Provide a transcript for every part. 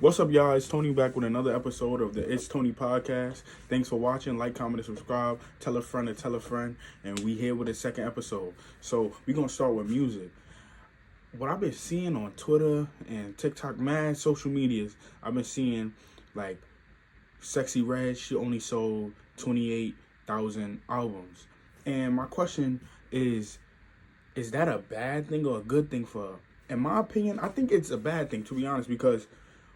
What's up, y'all? It's Tony back with another episode of the ItsTony Podcast. Thanks for watching. Like, comment, and subscribe. Tell a friend to tell a friend. And we here with a second episode. So we're going to start with music. What I've been seeing on Twitter and TikTok, mad social medias, I've been seeing like Sexy Red, she only sold 28,000 albums. And my question is that a bad thing or a good thing for her? In my opinion, I think it's a bad thing, to be honest, because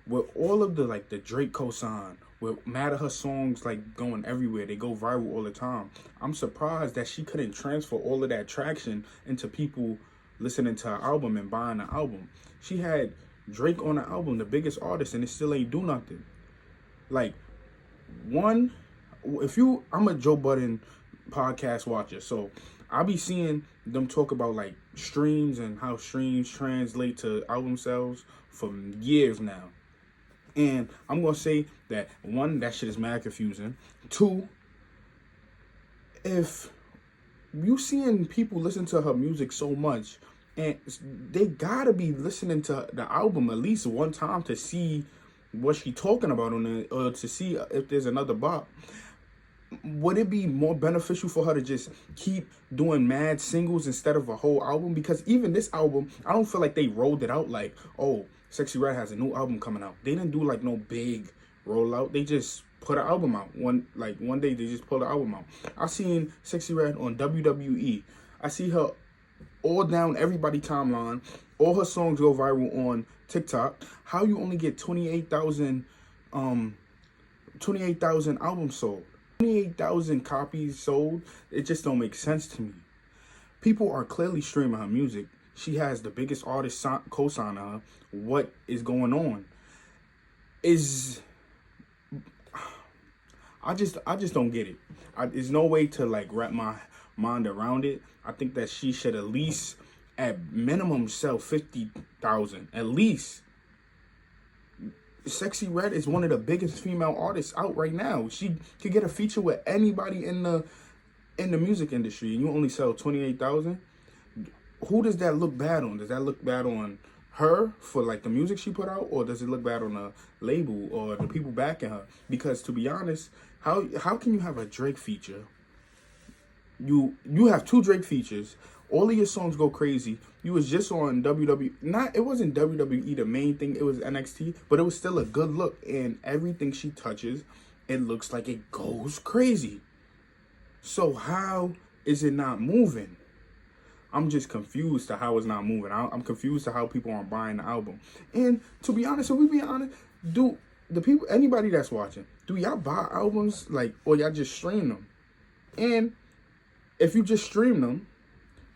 with all of the Drake cosign, with mad at her songs going everywhere, they go viral all the time. I'm surprised that she couldn't transfer all of that traction into people listening to her album and buying the album. She had Drake on the album, the biggest artist, and it still ain't do nothing. I'm a Joe Budden podcast watcher, so I'll be seeing them talk about streams and how streams translate to album sales for years now. And I'm going to say that, one, that shit is mad confusing. Two, if you seeing people listen to her music so much, and they got to be listening to the album at least one time to see what she talking about on it, or to see if there's another bop. Would it be more beneficial for her to just keep doing mad singles instead of a whole album? Because even this album, I don't feel like they rolled it out Sexy Red has a new album coming out. They didn't do no big rollout. They just put an album out. One day they just pulled the album out. I seen Sexy Red on WWE. I see her all down everybody's timeline. All her songs go viral on TikTok. How you only get 28,000 albums sold? 28,000 copies sold? It just don't make sense to me. People are clearly streaming her music. She has the biggest artist co-sign her. What is going on? I just don't get it. There's no way to wrap my mind around it. I think that she should at least, at minimum, sell 50,000. At least. Sexy Red is one of the biggest female artists out right now. She could get a feature with anybody in the music industry, and you only sell 28,000. Who does that look bad on? Does that look bad on her for the music she put out, or does it look bad on the label or the people backing her? Because to be honest, how can you have a Drake feature? You have two Drake features. All of your songs go crazy. You was just on WWE. It wasn't WWE the main thing. It was NXT, but it was still a good look. And everything she touches, it looks like it goes crazy. So how is it not moving? I'm just confused to how it's not moving. I'm confused to how people aren't buying the album. And to be honest, if we be honest, do the people, anybody that's watching, do y'all buy albums or y'all just stream them? And if you just stream them,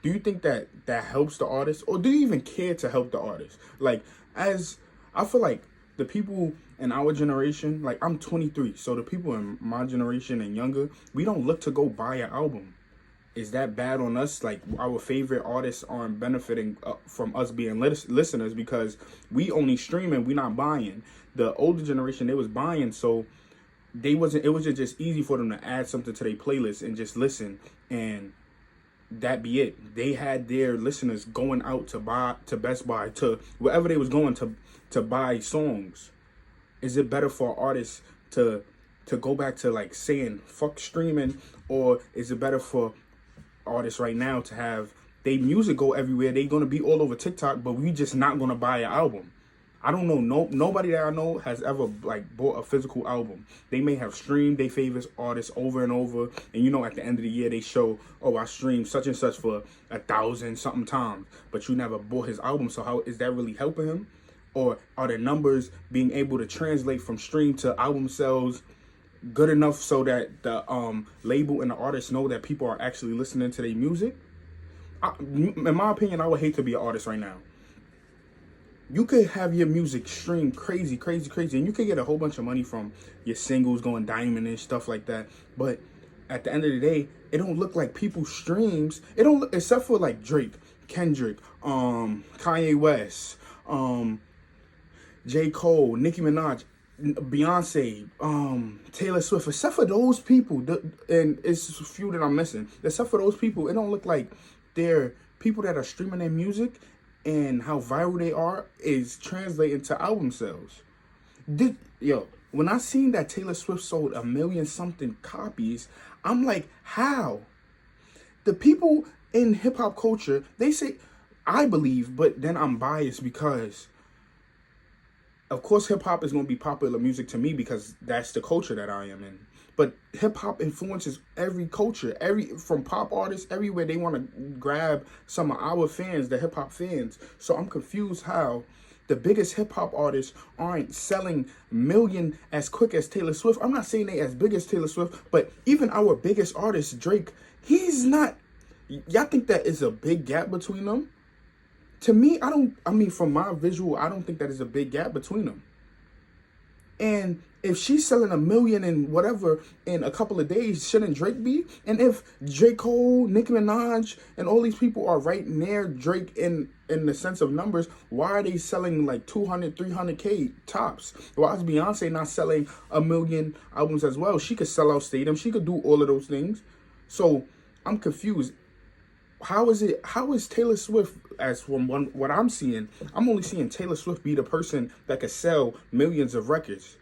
do you think that helps the artist, or do you even care to help the artist? As I feel like the people in our generation, I'm 23, so the people in my generation and younger, we don't look to go buy an album. Is that bad on us? Our favorite artists aren't benefiting from us being listeners because we only streaming, we not buying. The older generation, they was buying, so it was just easy for them to add something to their playlist and just listen, and that be it. They had their listeners going out to Best Buy, to wherever they was going to buy songs. Is it better for artists to go back to saying fuck streaming, or is it better for artists right now to have their music go everywhere? They gonna be all over TikTok, but we just not gonna buy an album. I don't know, nobody that I know has ever bought a physical album. They may have streamed their favorite artists over and over, and at the end of the year they show, oh, I streamed such and such for 1,000 something times, but you never bought his album. So how is that really helping him? Or are the numbers being able to translate from stream to album sales good enough so that the label and the artists know that people are actually listening to their music? In my opinion, I would hate to be an artist right now. You could have your music streamed crazy, and you could get a whole bunch of money from your singles going diamond and stuff like that. But at the end of the day, it don't look like people's streams. It don't look, except for Drake, Kendrick, Kanye West, J. Cole, Nicki Minaj, Beyonce, Taylor Swift. Except for those people, and it's a few that I'm missing. Except for those people, it don't look like they're people that are streaming their music and how viral they are is translating to album sales. When I seen that Taylor Swift sold 1,000,000 something copies, I'm like, how? The people in hip hop culture, they say, I believe, but then I'm biased because, of course, hip hop is going to be popular music to me because that's the culture that I am in. But hip hop influences every culture, from pop artists everywhere. They want to grab some of our fans, the hip hop fans. So I'm confused how the biggest hip hop artists aren't selling million as quick as Taylor Swift. I'm not saying they as big as Taylor Swift, but even our biggest artist, Drake, he's not. Y'all think that is a big gap between them? To me, from my visual, I don't think that is a big gap between them. And if she's selling 1,000,000 and whatever in a couple of days, shouldn't Drake be? And if J. Cole, Nicki Minaj, and all these people are right near Drake in the sense of numbers, why are they selling like 200, 300K tops? Why is Beyonce not selling 1,000,000 albums as well? She could sell out stadiums. She could do all of those things. So I'm confused. How is Taylor Swift, as from what I'm seeing, I'm only seeing Taylor Swift be the person that could sell millions of records.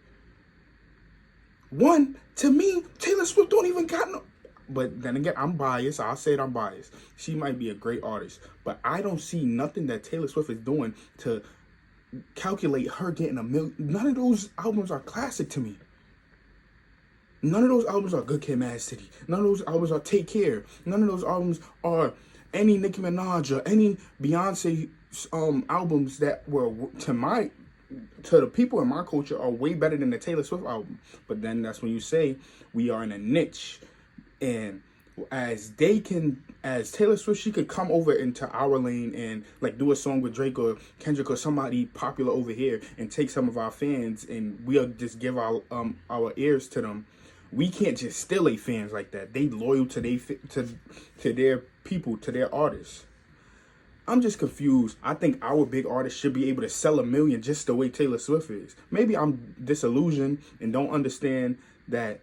One, to me, Taylor Swift don't even got no. But then again, I'm biased. I'll say it, I'm biased. She might be a great artist, but I don't see nothing that Taylor Swift is doing to calculate her getting 1,000,000. None of those albums are classic to me. None of those albums are Good Kid, Mad City. None of those albums are Take Care. None of those albums are any Nicki Minaj or any Beyonce albums that were, to the people in my culture, are way better than the Taylor Swift album. But then that's when you say we are in a niche. And as Taylor Swift, she could come over into our lane and like do a song with Drake or Kendrick or somebody popular over here and take some of our fans, and we'll just give our ears to them. We can't just steal their fans like that. They loyal to their people, to their artists. I'm just confused. I think our big artists should be able to sell 1,000,000 just the way Taylor Swift is. Maybe I'm disillusioned and don't understand that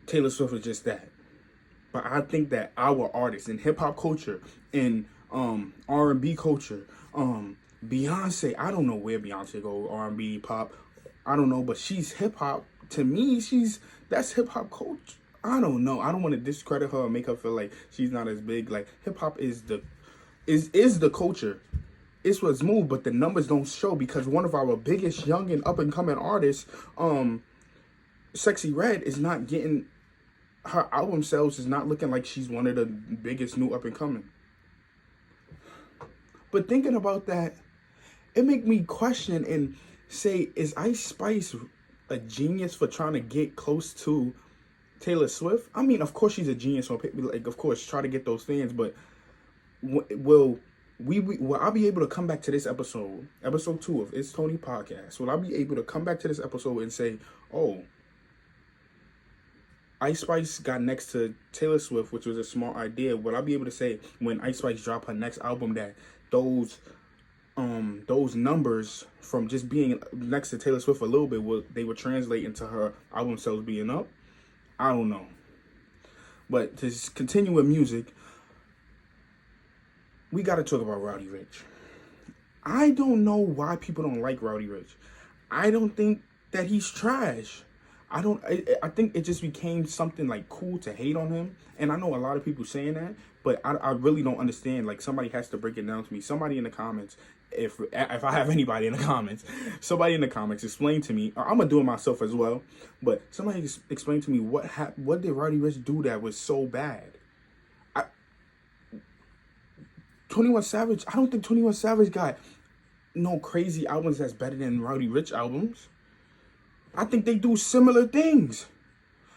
Taylor Swift is just that. But I think that our artists in hip hop culture, in R&B culture, Beyonce, I don't know where Beyonce goes, R&B, pop, I don't know, but she's hip hop. To me, that's hip hop culture. I don't know. I don't want to discredit her or make her feel like she's not as big. Like, hip hop is the culture. It's what's moved, but the numbers don't show because one of our biggest young and up and coming artists, Sexy Red, is not getting, her album sales is not looking like she's one of the biggest new up and coming. But thinking about that, it make me question and say, is Ice Spice a genius for trying to get close to Taylor Swift? I mean, of course she's a genius on, like, of course, try to get those fans, but will I be able to come back to this episode 2 of ItsTony Podcast? Will I be able to come back to this episode and say, oh, Ice Spice got next to Taylor Swift, which was a smart idea? Will I be able to say when Ice Spice drop her next album that those numbers from just being next to Taylor Swift a little bit, they would translate into her album sales being up? I don't know. But to continue with music, we got to talk about Roddy Ricch. I don't know why people don't like Roddy Ricch. I don't think that he's trash. I think it just became something like cool to hate on him. And I know a lot of people saying that, but I really don't understand. Like, somebody has to break it down to me. Somebody in the comments, if I have anybody in the comments, somebody in the comments explain to me. I'm gonna do it myself as well, but somebody explain to me what did Roddy Ricch do that was so bad? 21 Savage, I don't think 21 Savage got no crazy albums that's better than Roddy Ricch albums. I think they do similar things.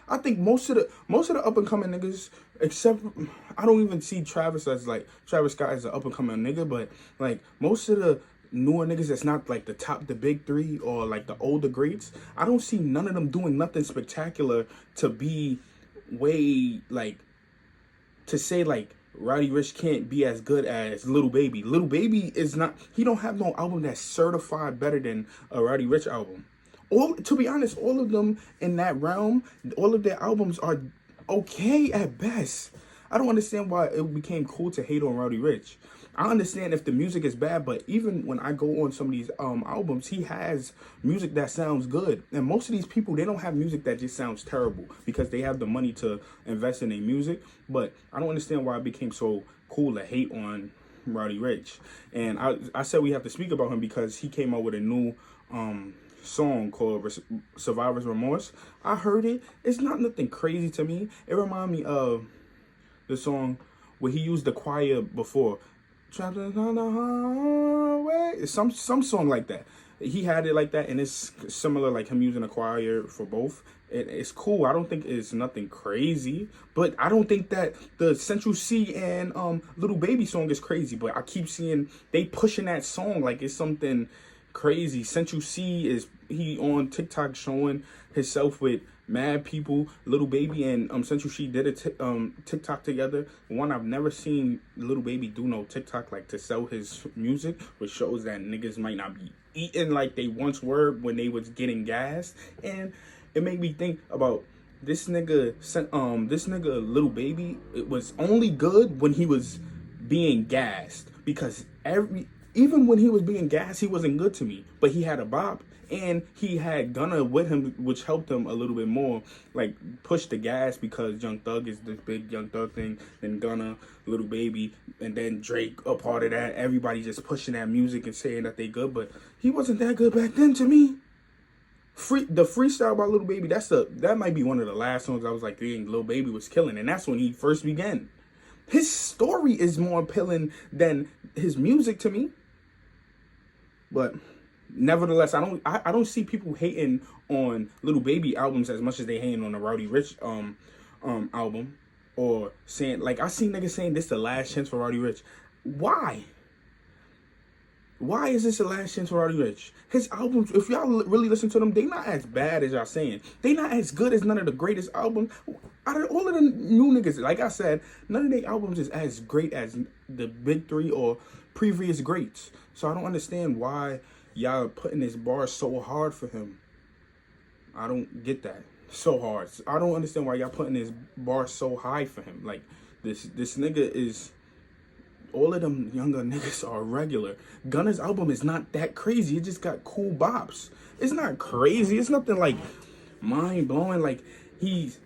I think most of the up and coming niggas, except I don't even see Travis Scott as an up and coming nigga, but like most of the newer niggas that's not like the big three or like the older greats, I don't see none of them doing nothing spectacular to be way like to say like Roddy Ricch can't be as good as Lil Baby. Lil Baby is not, he don't have no album that's certified better than a Roddy Ricch album. To be honest, all of them in that realm, all of their albums are okay at best. I don't understand why it became cool to hate on Roddy Ricch. I understand if the music is bad, but even when I go on some of these albums, he has music that sounds good. And most of these people, they don't have music that just sounds terrible because they have the money to invest in their music. But I don't understand why it became so cool to hate on Roddy Ricch. And I said we have to speak about him because he came out with a new song called Survivor's Remorse. I heard it. It's not nothing crazy to me. It reminded me of the song where he used the choir before. Trapped in the hallway. Some song like that. He had it like that, and it's similar, like him using a choir for both. It's cool. I don't think it's nothing crazy, but I don't think that the Central C and Little Baby song is crazy. But I keep seeing they pushing that song like it's something crazy. Central C he on TikTok showing himself with mad people. Little Baby and Central C did a TikTok together. One, I've never seen Little Baby do no TikTok like to sell his music, which shows that niggas might not be eating like they once were when they was getting gassed. And it made me think about this nigga Little Baby. It was only good when he was being gassed, because even when he was being gassed, he wasn't good to me. But he had a bop, and he had Gunna with him, which helped him a little bit more, like push the gas, because Young Thug is this big Young Thug thing, then Gunna, Little Baby, and then Drake a part of that. Everybody just pushing that music and saying that they good, but he wasn't that good back then to me. The freestyle by Little Baby, that might be one of the last songs I was like, dang, Little Baby was killing, and that's when he first began. His story is more appealing than his music to me. But nevertheless, I don't see people hating on Little Baby albums as much as they hating on the Roddy Ricch album, or saying, like, I see niggas saying this the last chance for Roddy Ricch. Why? Why is this the last chance for Roddy Ricch? His albums, if y'all really listen to them, they not as bad as y'all saying. They not as good as none of the greatest albums. Out of all of the new niggas, like I said, none of their albums is as great as the big three or previous greats. So I don't understand why y'all are putting this bar so hard for him. I don't get that. So hard. I don't understand why y'all putting this bar so high for him. Like, this nigga is... All of them younger niggas are regular. Gunna's album is not that crazy. It just got cool bops. It's not crazy. It's nothing like mind-blowing. Like, he's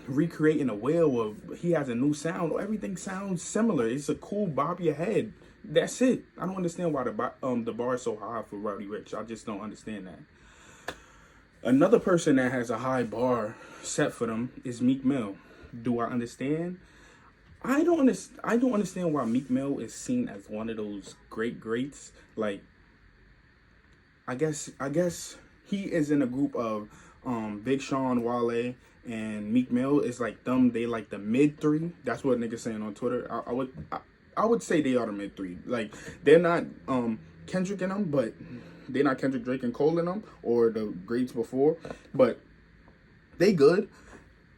recreating a whale, or he has a new sound. Everything sounds similar. It's a cool bob your head. That's it. I don't understand why the bar is so high for Roddy Ricch. I just don't understand that. Another person that has a high bar set for them is Meek Mill. Do I understand? I don't understand why Meek Mill is seen as one of those greats. Like, I guess he is in a group of Big Sean, Wale, and Meek Mill is like them. They like the mid three. That's what niggas saying on Twitter. I would say they are the mid three. Like, they're not Kendrick in them, but they're not Kendrick, Drake, and Cole in them, or the greats before. But they good,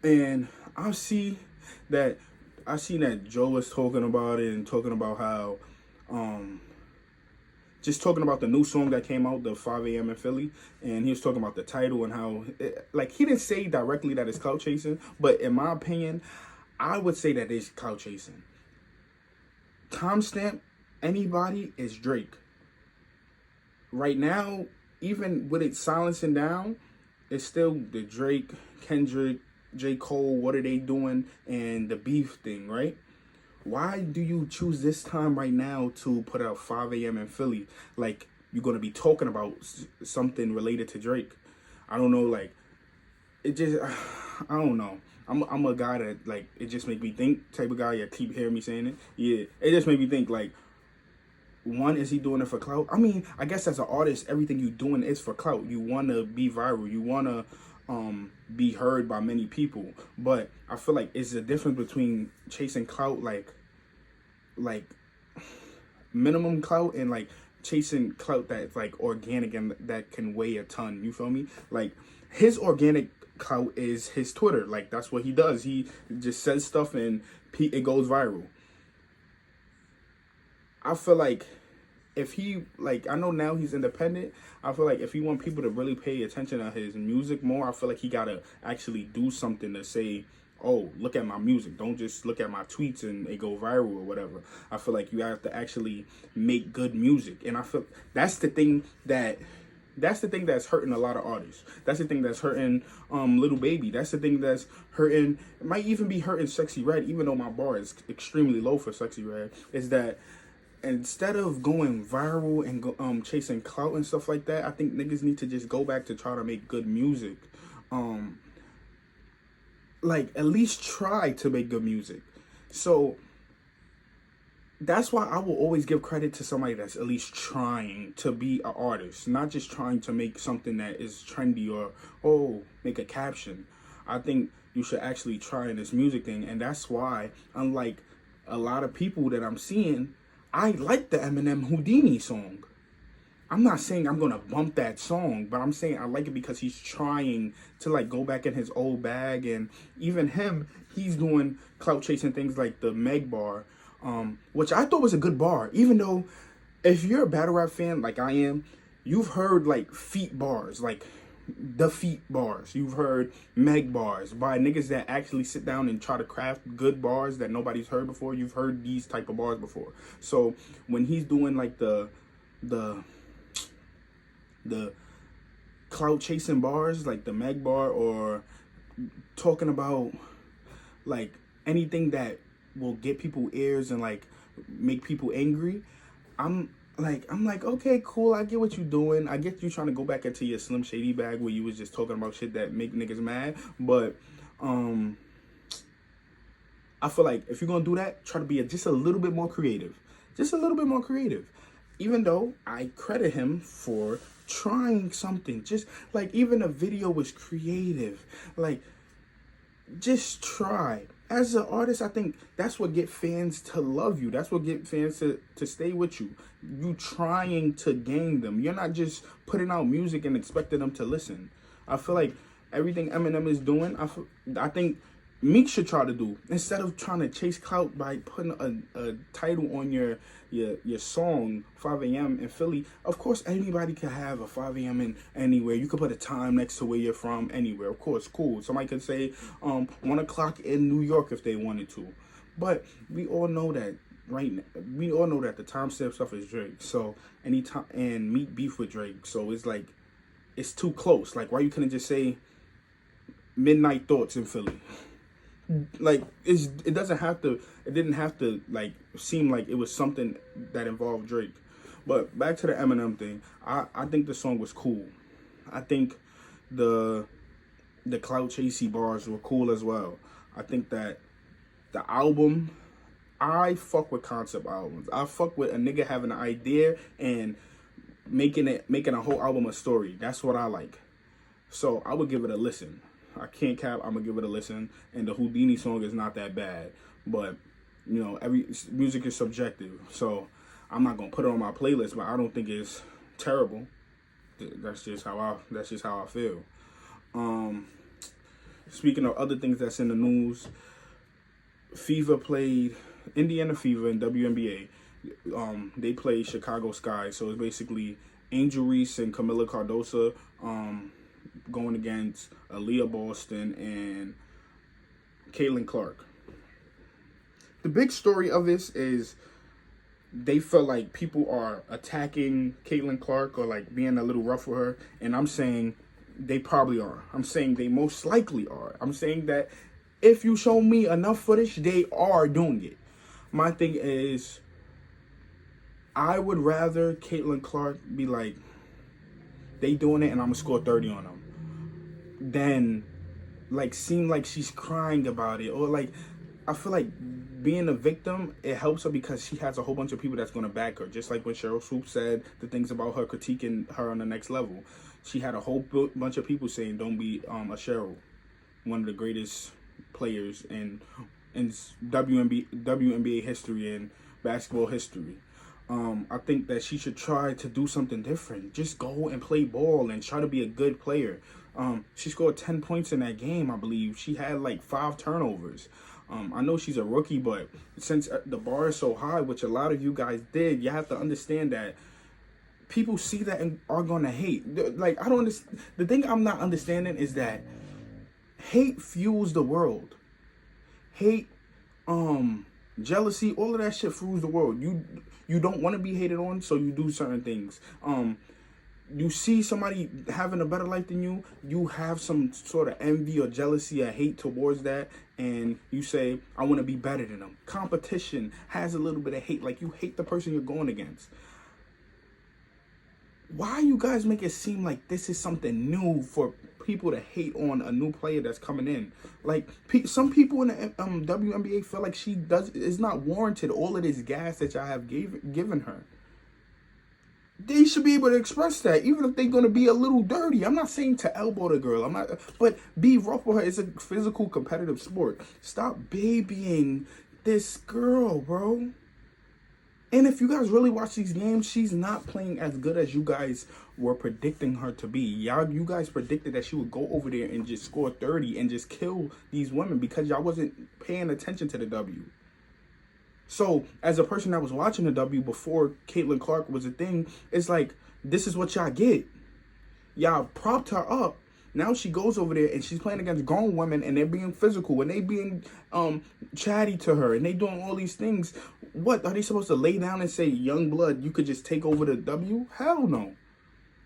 and I see that Joe is talking about it and talking about how, just talking about the new song that came out, the 5 a.m. in Philly, and he was talking about the title and how, like, he didn't say directly that it's clout chasing, but in my opinion, I would say that it's clout chasing. Timestamp anybody is Drake. Right now, even with it silencing down, it's still the Drake, Kendrick, J. Cole, what are they doing, and the beef thing, right? Why do you choose this time right now to put out 5 a.m. in Philly? Like, you're going to be talking about something related to Drake. I don't know, like, it just, I don't know. I'm a guy that, like, it just make me think type of guy. You keep hearing me saying it. Yeah, it just made me think, like, one, is he doing it for clout? I mean, I guess as an artist, everything you doing is for clout. You want to be viral. You want to be heard by many people. But I feel like it's the difference between chasing clout, like minimum clout, and like chasing clout that's like organic and that can weigh a ton. You feel me? Like, his organic clout is his Twitter. Like, that's what he does. He just says stuff and it goes viral. I feel like if he, like, I know now he's independent. I feel like if he want people to really pay attention to his music more, I feel like he gotta actually do something to say oh, look at my music. Don't just look at my tweets and it go viral or whatever. I feel like you have to actually make good music. And I feel that's the thing that's hurting a lot of artists. That's the thing that's hurting Little Baby. That's the thing that's hurting, it might even be hurting Sexy Red, even though my bar is extremely low for Sexy Red, is that instead of going viral and chasing clout and stuff like that, I think niggas need to just go back to try to make good music. Like, at least try to make good music. So that's why I will always give credit to somebody that's at least trying to be an artist, not just trying to make something that is trendy or, oh, make a caption. I think you should actually try in this music thing. And that's why, unlike a lot of people that I'm seeing, I like the Eminem Houdini song. I'm not saying I'm going to bump that song, but I'm saying I like it because he's trying to, like, go back in his old bag. And even him, he's doing clout chasing things like the Meg bar, which I thought was a good bar. Even though, if you're a battle rap fan like I am, you've heard, like, feet bars, like the feet bars. You've heard Meg bars by niggas that actually sit down and try to craft good bars that nobody's heard before. You've heard these type of bars before. So when he's doing, like, the clout chasing bars like the Meg bar, or talking about, like, anything that will get people ears and, like, make people angry, I'm like, okay, cool, I get what you doing. I get you trying to go back into your Slim Shady bag where you was just talking about shit that make niggas mad. But I feel like if you're gonna do that, try to be just a little bit more creative. Just a little bit more creative. Even though I credit him for trying something. Just, like, even a video was creative. Like, just try. As an artist, I think that's what get fans to love you. That's what get fans to stay with you. You trying to gain them. You're not just putting out music and expecting them to listen. I feel like everything Eminem is doing, I think Meek should try to do. Instead of trying to chase clout by putting a title on your song, 5 a.m. in Philly. Of course, anybody can have a 5 a.m. in anywhere. You could put a time next to where you're from anywhere. Of course, cool. Somebody could say 1 o'clock in New York if they wanted to. But we all know that we all know that the timestamp stuff is Drake. So anytime, and Meek beef with Drake. So it's like, it's too close. Like, why you couldn't just say Midnight Thoughts in Philly? Like, it didn't have to like seem like it was something that involved Drake. But back to the Eminem thing, I think the song was cool. I think the clout chasey bars were cool as well. I think that the album, I fuck with concept albums. I fuck with a nigga having an idea and making a whole album a story. That's what I like. So I would give it a listen. I can't cap. I'm gonna give it a listen. And the Houdini song is not that bad, but you know, every music is subjective. So I'm not gonna put it on my playlist, but I don't think it's terrible. That's just how I feel. Speaking of other things that's in the news, Indiana Fever in WNBA. They played Chicago Sky, so it's basically Angel Reese and Camila Cardoso going against Aaliyah Boston and Caitlin Clark. The big story of this is they feel like people are attacking Caitlin Clark or like being a little rough with her, and I'm saying they probably are. I'm saying they most likely are. I'm saying that if you show me enough footage, they are doing it. My thing is, I would rather Caitlin Clark be like, they doing it and I'm gonna score 30 on them, than like seem like she's crying about it. Or like, I feel like being a victim, it helps her because she has a whole bunch of people that's gonna back her. Just like when Cheryl Swoop said the things about her critiquing her on the next level. She had a whole bunch of people saying, don't be a Cheryl, one of the greatest players in WNBA history and basketball history. I think that she should try to do something different. Just go and play ball and try to be a good player. She scored 10 points in that game, I believe. She had like 5 turnovers. I know she's a rookie, but since the bar is so high, which a lot of you guys did, you have to understand that people see that and are going to hate. Like, I don't understand. The thing I'm not understanding is that hate fuels the world. hate, jealousy, all of that shit rules the world. You don't want to be hated on, so you do certain things. You see somebody having a better life than you, you have some sort of envy or jealousy or hate towards that, and you say, I want to be better than them. Competition has a little bit of hate, like you hate the person you're going against. Why you guys make it seem like this is something new for people to hate on a new player that's coming in? Like, some people in the WNBA feel like is not warranted all of this gas that y'all have given her. They should be able to express that, even if they're going to be a little dirty. I'm not saying to elbow the girl. But be rough with her. It's a physical, competitive sport. Stop babying this girl, bro. And if you guys really watch these games, she's not playing as good as you guys were predicting her to be. You guys predicted that she would go over there and just score 30 and just kill these women because y'all wasn't paying attention to the W. So, as a person that was watching the W before Caitlin Clark was a thing, it's like, this is what y'all get. Y'all propped her up. Now she goes over there and she's playing against grown women and they're being physical and they being chatty to her and they doing all these things. What, are they supposed to lay down and say, young blood, you could just take over the W? Hell no.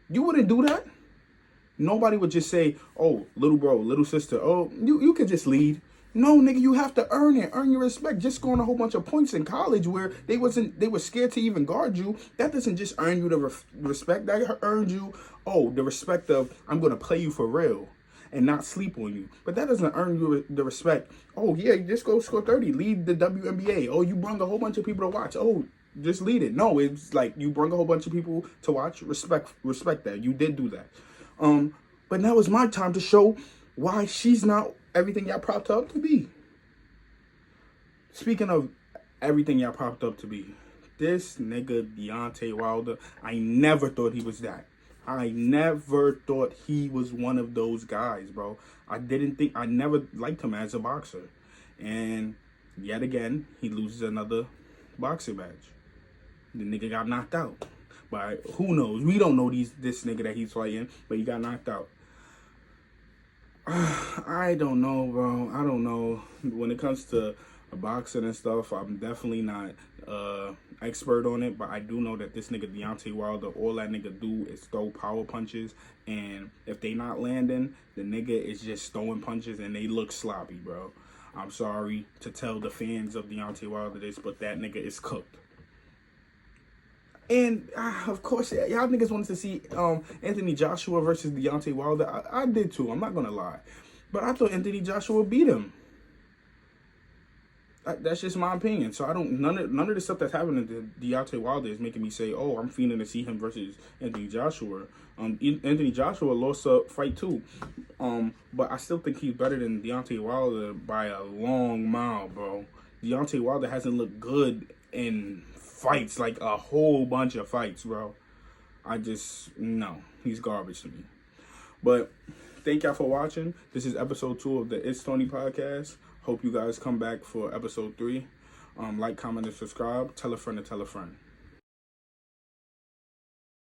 You wouldn't do that. Nobody would just say, oh, little bro, little sister, oh, you could just lead. No, nigga, you have to earn it. Earn your respect. Just scoring a whole bunch of points in college where they were scared to even guard you. That doesn't just earn you the respect. That earned you, the respect of, I'm going to play you for real and not sleep on you. But that doesn't earn you the respect. Oh, yeah, you just go score 30. Lead the WNBA. Oh, you brung a whole bunch of people to watch. Oh, just lead it. No, it's like you brung a whole bunch of people to watch. Respect that. You did do that. But now it's my time to show why she's not everything y'all propped up to be. Speaking of everything y'all propped up to be, this nigga Deontay Wilder, I never thought he was that. I never thought he was one of those guys, bro. I never liked him as a boxer. And yet again, he loses another boxing match. The nigga got knocked out. But who knows? We don't know this nigga that he's fighting, but he got knocked out. I don't know, bro. I don't know. When it comes to boxing and stuff, I'm definitely not expert on it, but I do know that this nigga Deontay Wilder, all that nigga do is throw power punches, and if they not landing, the nigga is just throwing punches and they look sloppy, bro. I'm sorry to tell the fans of Deontay Wilder this, but that nigga is cooked. And, of course, y'all niggas wanted to see Anthony Joshua versus Deontay Wilder. I did too, I'm not going to lie. But I thought Anthony Joshua beat him. That's just my opinion. So none of the stuff that's happening to Deontay Wilder is making me say, oh, I'm feeling to see him versus Anthony Joshua. Anthony Joshua lost a fight too. But I still think he's better than Deontay Wilder by a long mile, bro. Deontay Wilder hasn't looked good in fights, like a whole bunch of fights, bro. No, he's garbage to me. But thank y'all for watching. This is episode 2 of the ItsTony Podcast. Hope you guys come back for episode 3. Like, comment, and subscribe. Tell a friend to tell a friend.